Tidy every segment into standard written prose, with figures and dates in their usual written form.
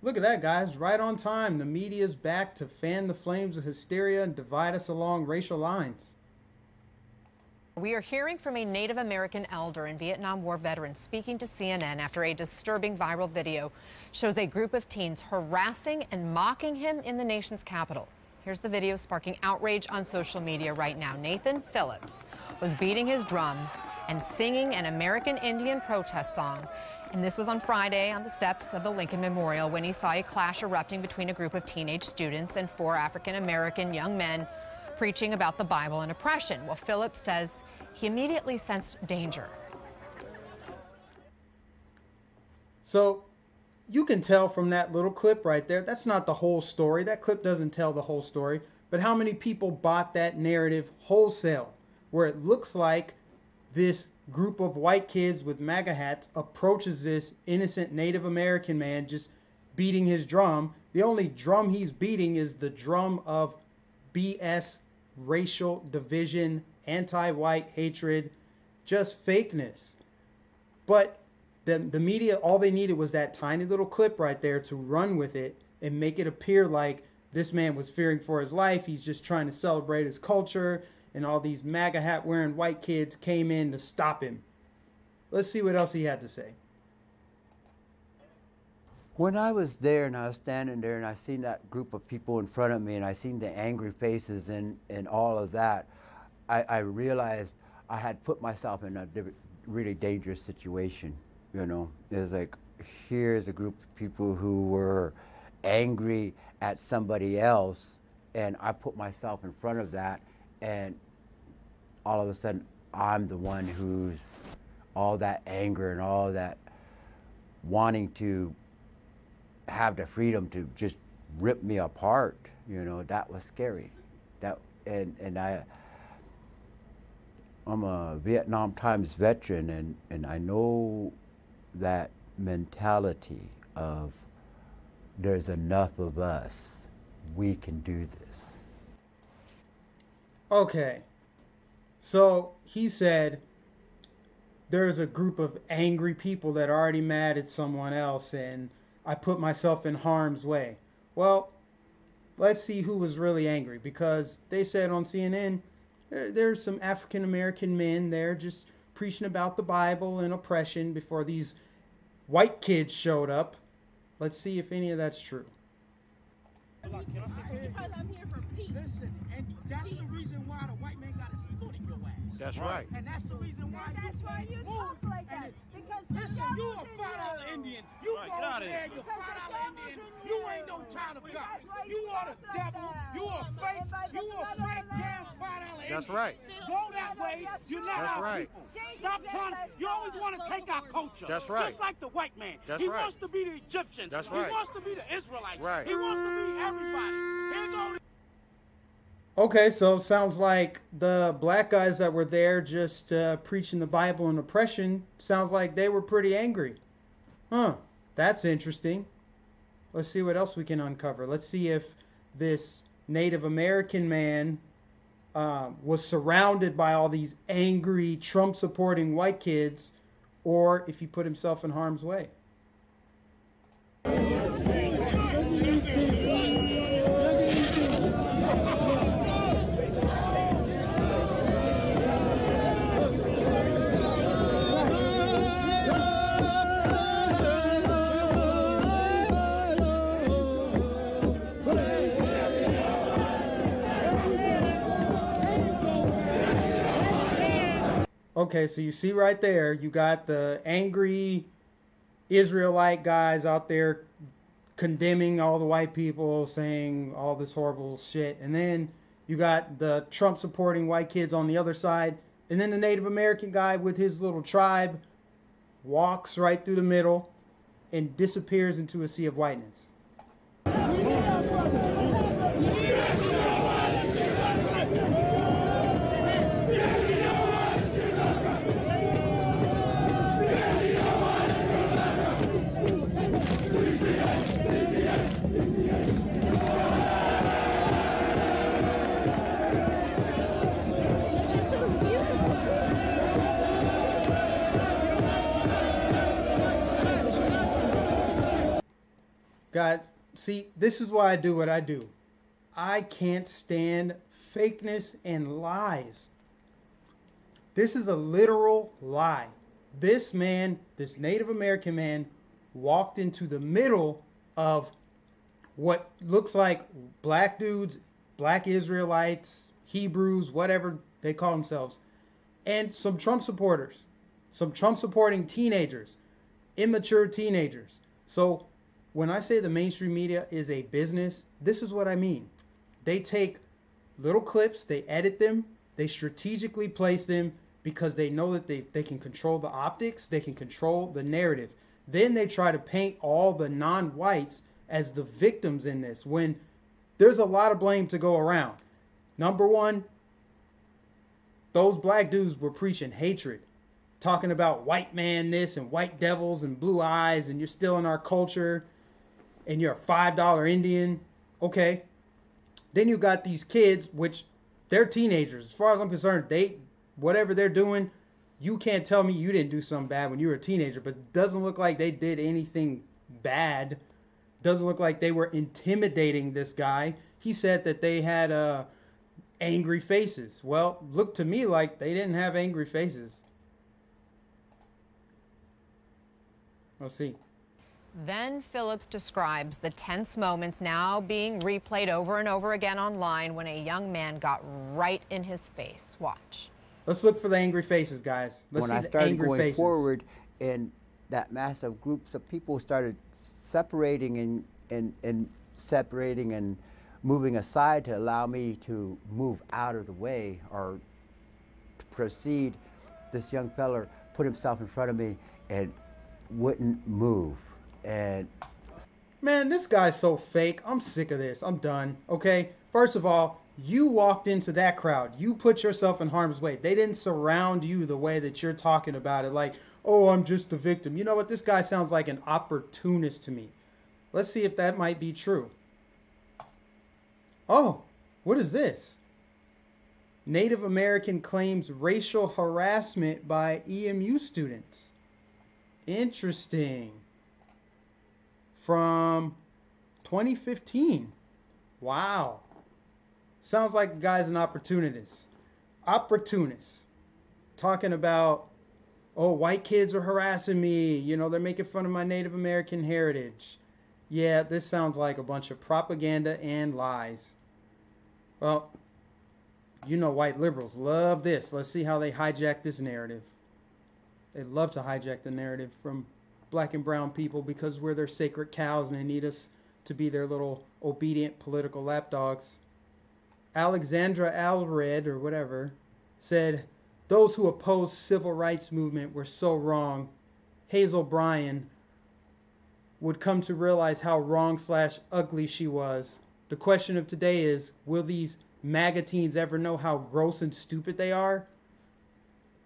Look at that, guys. Right on time. The media's back to fan the flames of hysteria and divide us along racial lines. We are hearing from a Native American elder and Vietnam War veteran speaking to CNN after a disturbing viral video shows a group of teens harassing and mocking him in the nation's capital. Here's the video sparking outrage on social media right now. Nathan Phillips was beating his drum and singing an American Indian protest song. And this was on Friday on the steps of the Lincoln Memorial when he saw a clash erupting between a group of teenage students and 4 African-American young men preaching about the Bible and oppression. Well, Phillips says he immediately sensed danger. So you can tell from that little clip right there, that's not the whole story. That clip doesn't tell the whole story. But how many people bought that narrative wholesale, where it looks like this group of white kids with MAGA hats approaches this innocent Native American man just beating his drum. The only drum he's beating is the drum of BS, racial division, anti-white hatred, just fakeness. But the media, all they needed was that tiny little clip right there to run with it and make it appear like this man was fearing for his life. He's just trying to celebrate his culture, and all these MAGA hat wearing white kids came in to stop him. Let's see what else he had to say. When I was there and I was standing there and I seen that group of people in front of me and I seen the angry faces and all of that, I realized I had put myself in a really dangerous situation. You know, it's like, here's a group of people who were angry at somebody else, and I put myself in front of that, and all of a sudden I'm the one who's all that anger and all that wanting to have the freedom to just rip me apart. You know, that was scary. That and I'm a Vietnam times veteran, and I know that mentality of there's enough of us, we can do this. Okay, so he said there's a group of angry people that are already mad at someone else, and I put myself in harm's way. Well, let's see who was really angry, because they said on CNN there's some African American men there just preaching about the Bible and oppression before these white kids showed up. Let's see if any of that's true. Because I'm here for peace. Listen, and that's the reason why the white man got his foot in your ass. That's right. And that's the reason why you talk like that. Because listen, you a $5 Indian. You Right, go get over outta there, here. you $5 Indian. You ain't no child of God. You are the devil. You a fake damn $5 Indian. That's right. Go that way. You're not That's our right. people. Stop trying. You always want to take our culture. That's right. Just like the white man. That's he right. wants to be the Egyptians. That's He right. wants to be the Israelites. Right. He wants to be everybody. Here go. Okay, so sounds like the black guys that were there just preaching the Bible and oppression, sounds like they were pretty angry. Huh, that's interesting. Let's see what else we can uncover. Let's see if this Native American man was surrounded by all these angry, Trump-supporting white kids, or if he put himself in harm's way. Okay, so you see right there, you got the angry Israelite guys out there condemning all the white people, saying all this horrible shit. And then you got the Trump supporting white kids on the other side. And then the Native American guy with his little tribe walks right through the middle and disappears into a sea of whiteness. Guys, see, this is why I do what I do. I can't stand fakeness and lies. This is a literal lie. This man, this Native American man, walked into the middle of what looks like black dudes, black Israelites, Hebrews, whatever they call themselves, and some Trump supporters, some Trump supporting teenagers, immature teenagers. So when I say the mainstream media is a business, this is what I mean. They take little clips, they edit them, they strategically place them because they know that they can control the optics, they can control the narrative. Then they try to paint all the non-whites as the victims in this, when there's a lot of blame to go around. Number one, those black dudes were preaching hatred, talking about white man this and white devils and blue eyes, and you're still in our culture, and you're a $5 Indian. Okay. Then you got these kids, which they're teenagers. As far as I'm concerned, whatever they're doing, you can't tell me you didn't do something bad when you were a teenager, but it doesn't look like they did anything bad. Doesn't look like they were intimidating this guy. He said that they had angry faces. Well, looked to me like they didn't have angry faces. Let's see. Then Phillips describes the tense moments now being replayed over and over again online when a young man got right in his face. Watch. Let's look for the angry faces, guys. Let's when see I started the angry going faces. forward, and that massive groups of people started separating and separating and moving aside to allow me to move out of the way or to proceed, this young feller put himself in front of me and wouldn't move. And man, this guy's so fake. I'm sick of this. I'm done. Okay. First of all, you walked into that crowd. You put yourself in harm's way. They didn't surround you the way that you're talking about it. Like, oh, I'm just the victim. You know what? This guy sounds like an opportunist to me. Let's see if that might be true. Oh, what is this? Native American claims racial harassment by EMU students. Interesting. From 2015. Wow. Sounds like the guy's an opportunist. Opportunist. Talking about, oh, white kids are harassing me. You know, they're making fun of my Native American heritage. Yeah, this sounds like a bunch of propaganda and lies. Well, you know white liberals love this. Let's see how they hijack this narrative. They love to hijack the narrative from black and brown people because we're their sacred cows and they need us to be their little obedient political lapdogs. Alexandra Alred, or whatever, said, those who opposed civil rights movement were so wrong. Hazel Bryan would come to realize how wrong/ugly she was. The question of today is, will these MAGA teens ever know how gross and stupid they are?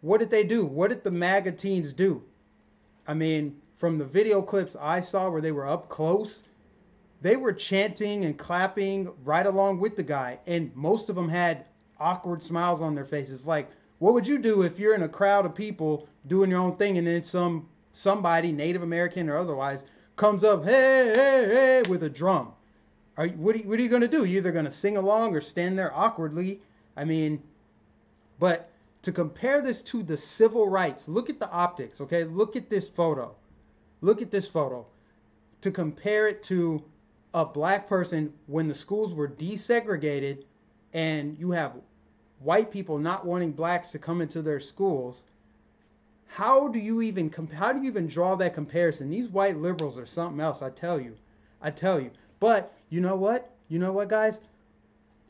What did they do? What did the MAGA teens do? I mean, from the video clips I saw where they were up close, they were chanting and clapping right along with the guy. And most of them had awkward smiles on their faces. Like, what would you do if you're in a crowd of people doing your own thing and then somebody, Native American or otherwise, comes up, hey, hey, hey, with a drum? What are you going to do? You're either going to sing along or stand there awkwardly. I mean, but to compare this to the civil rights, look at the optics, okay? Look at this photo. Look at this photo. To compare it to a black person when the schools were desegregated and you have white people not wanting blacks to come into their schools, how do you even draw that comparison? These white liberals are something else, I tell you. But you know what? You know what, guys?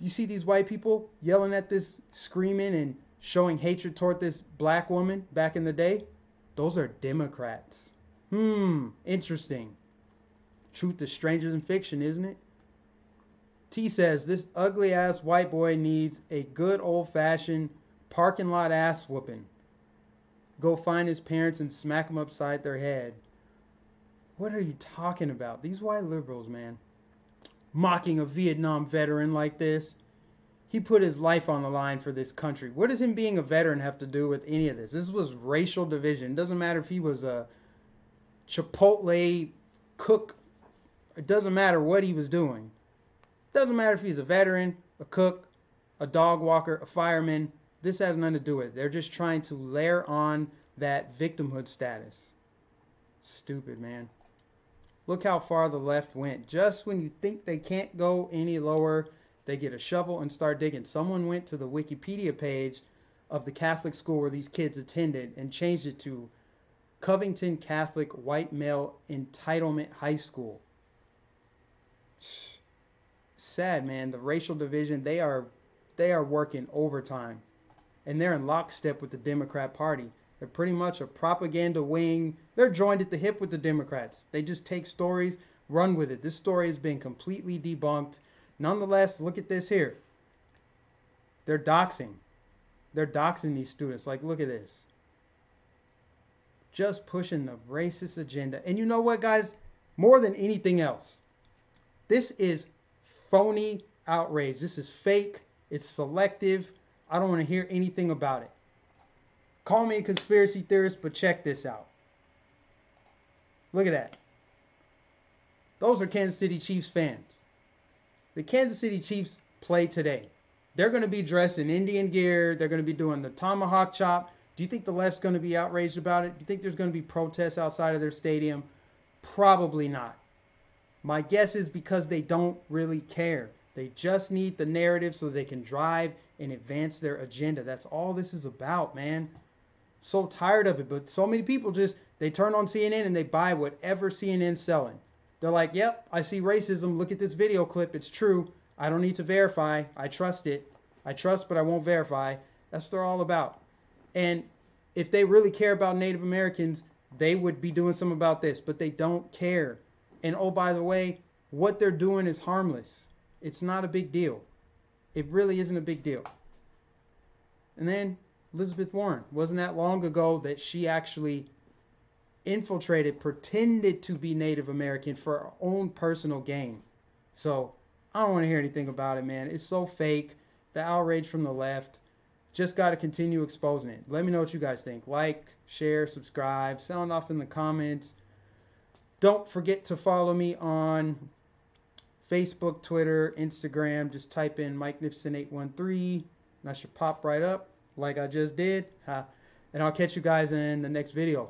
You see these white people yelling at this, screaming and showing hatred toward this black woman back in the day? Those are Democrats. Interesting. Truth is stranger than fiction, isn't it? T says, this ugly ass white boy needs a good old fashioned parking lot ass whooping. Go find his parents and smack them upside their head. What are you talking about? These white liberals, man. Mocking a Vietnam veteran like this. He put his life on the line for this country. What does him being a veteran have to do with any of this? This was racial division. It doesn't matter if he was a Chipotle cook. It doesn't matter what he was doing. It doesn't matter if he's a veteran, a cook, a dog walker, a fireman. This has nothing to do with it. They're just trying to layer on that victimhood status. Stupid, man. Look how far the left went. Just when you think they can't go any lower, they get a shovel and start digging. Someone went to the Wikipedia page of the Catholic school where these kids attended and changed it to Covington Catholic White Male Entitlement High School. Sad, man. The racial division, they are working overtime. And they're in lockstep with the Democrat Party. They're pretty much a propaganda wing. They're joined at the hip with the Democrats. They just take stories, run with it. This story has been completely debunked. Nonetheless, look at this here. They're doxing. They're doxing these students. Like, look at this. Just pushing the racist agenda. And you know what, guys? More than anything else, this is phony outrage. This is fake. It's selective. I don't want to hear anything about it. Call me a conspiracy theorist, but check this out. Look at that. Those are Kansas City Chiefs fans. The Kansas City Chiefs play today. They're going to be dressed in Indian gear. They're going to be doing the tomahawk chop. Do you think the left's going to be outraged about it? Do you think there's going to be protests outside of their stadium? Probably not. My guess is because they don't really care. They just need the narrative so they can drive and advance their agenda. That's all this is about, man. So tired of it, but so many people they turn on CNN and they buy whatever CNN's selling. They're like, yep, I see racism. Look at this video clip. It's true. I don't need to verify. I trust it. I trust, but I won't verify. That's what they're all about. And if they really care about Native Americans, they would be doing something about this, but they don't care. And oh, by the way, what they're doing is harmless. It's not a big deal. It really isn't a big deal. And then Elizabeth Warren, wasn't that long ago that she actually infiltrated, pretended to be Native American for her own personal gain. So I don't want to hear anything about it, man. It's so fake. The outrage from the left. Just got to continue exposing it. Let me know what you guys think. Like, share, subscribe, sound off in the comments. Don't forget to follow me on Facebook, Twitter, Instagram. Just type in Mike Nificent 813 and I should pop right up like I just did. And I'll catch you guys in the next video.